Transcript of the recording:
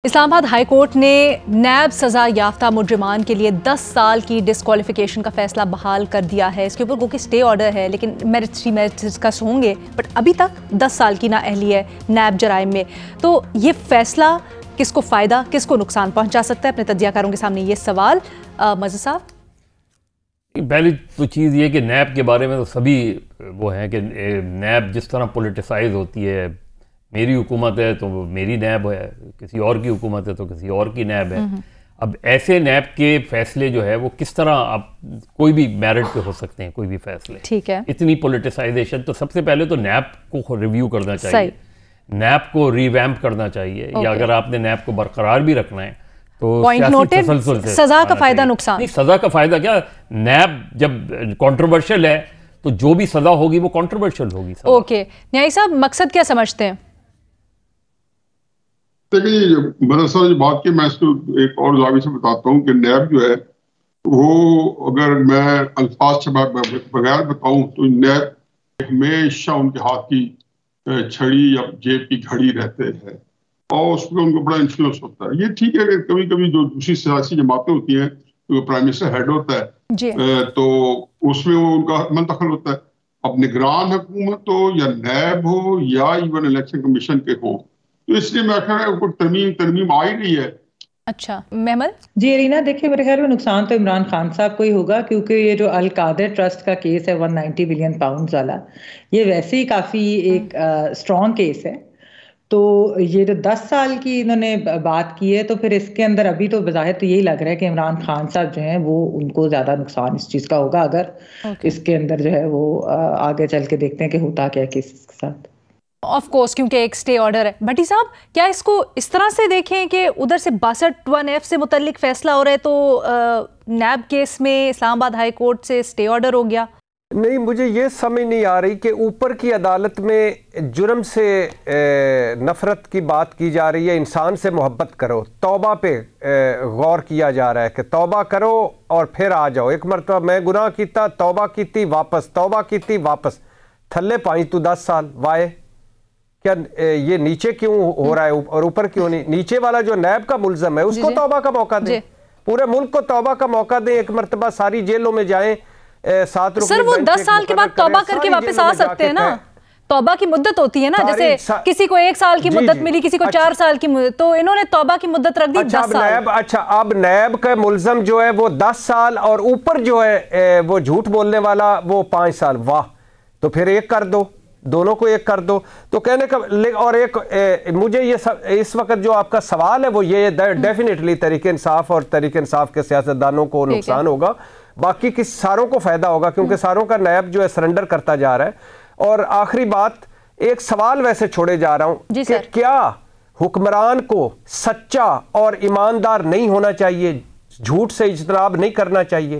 Islamabad high court ने नैब सजा याफ्ता मुजरिमान के लिए 10 साल की डिस्क्वालिफिकेशन का फैसला बहाल कर दिया है। इसके ऊपर क्योंकि स्टे ऑर्डर है, लेकिन मेरिट्स डिस्कस होंगे, बट अभी तक 10 साल की नाअहली है नैब जराइम में। तो ये फैसला किसको फ़ायदा किसको नुकसान पहुंचा सकता है? अपने तज्जियाकारों के सामने ये सवाल। मज़ीद साहब, पहली तो चीज़ ये कि नैब के बारे में तो सभी वो हैं कि नैब जिस तरह पोलिटिसाइज होती है, मेरी हुकूमत है तो मेरी नैब है, किसी और की हुकूमत है तो किसी और की नैब है। अब ऐसे नैब के फैसले जो है वो किस तरह आप कोई भी मेरिट पे हो सकते हैं, कोई भी फैसले, ठीक है। इतनी पोलिटिसाइजेशन, तो सबसे पहले तो नैब को रिव्यू करना चाहिए, नैब को रिवैम्प करना चाहिए, या अगर आपने नैब को बरकरार भी रखना है तो सजा का फायदा नुकसान नहीं। सजा का फायदा क्या, नैब जब कंट्रोवर्शियल है तो जो भी सजा होगी वो कंट्रोवर्शियल होगी। ओके न्यायी साहब, मकसद क्या समझते हैं? देखिए, मदरसा जो बात की, मैं इसको एक और जावी से बताता हूँ कि नैब जो है वो, अगर मैं अल्फाज से बगैर बताऊं तो नैब हमेशा उनके हाथ की छड़ी या जेब की घड़ी रहते हैं और उसमें उनको बड़ा इन्फ्लुएंस होता है। ये ठीक है कि कभी कभी जो दूसरी सियासी जमातें होती हैं तो प्राइम मिनिस्टर हेड होता है तो उसमें वो उनका मंतखल होता है। अब निगरान हुकूमत हो या नैब हो या इवन इलेक्शन कमीशन के हो, तो इसलिए मैं कह रहा हूँ तरमीम आ ही रही है। अच्छा महमल जी अरीना, देखिए मेरे ख्याल में नुकसान तो इमरान खान साहब को ही होगा, क्योंकि ये जो अल कादिर ट्रस्ट का केस है 190 बिलियन पाउंड वाला, ये वैसे ही काफ़ी एक स्ट्रॉन्ग केस है। तो ये जो 10 साल की इन्होंने बात की है, तो फिर इसके अंदर अभी तो बज़ाहिर तो यही लग रहा है कि इमरान खान साहब जो हैं वो उनको ज़्यादा नुकसान इस चीज़ का होगा, अगर इसके अंदर जो है वो आगे चल के देखते हैं कि होता क्या केस के साथ। ऑफ कोर्स, क्योंकि एक स्टे ऑर्डर है। भट्टी साहब, क्या इसको इस तरह से देखें कि उधर से 62(1)(f) से मुतल्लिक फैसला हो रहा है तो नैब केस में इस्लामाबाद हाई कोर्ट से स्टे ऑर्डर हो गया? नहीं, मुझे ये समझ नहीं आ रही कि ऊपर की अदालत में जुर्म से नफ़रत की बात की जा रही है, इंसान से मोहब्बत करो, तौबा पे गौर किया जा रहा है कि तौबा करो और फिर आ जाओ। एक मरतबा मैं गुनाह किया, तौबा की वापस, तौबा की वापस, थल्ले पाई तू 10 साल वाए। क्या ये नीचे क्यों हो रहा है और ऊपर क्यों नहीं? नीचे वाला जो नैब का मुल्ज़म है उसको तौबा का मौका दें, पूरे मुल्क को तौबा का मौका दें, एक मरतबा सारी जेलों में जाएं। 7 सर वो 10 साल के बाद तौबा करके वापस आ सकते हैं ना? तौबा की मुद्दत होती है ना, जैसे किसी को 1 साल की मुद्दत मिली, किसी को 4 साल की मुद्दत, तो इन्होंने तौबा की मुद्दत रख दी 10 साल। अच्छा, अब नैब का मुल्ज़म जो है वो 10 साल और ऊपर जो है वो झूठ बोलने वाला वो 5 साल। वाह, तो फिर एक कर दो, दोनों को एक कर दो। तो कहने का और एक मुझे ये इस वक्त जो आपका सवाल है वो ये डेफिनेटली तहरीक इंसाफ और तहरीक इंसाफ के सियासतदानों को नुकसान होगा, बाकी किस सारों को फायदा होगा, क्योंकि सारों का नैब जो है सरेंडर करता जा रहा है। और आखिरी बात, एक सवाल वैसे छोड़े जा रहा हूं कि क्या हुक्मरान को सच्चा और ईमानदार नहीं होना चाहिए, झूठ से इज्तनाब नहीं करना चाहिए?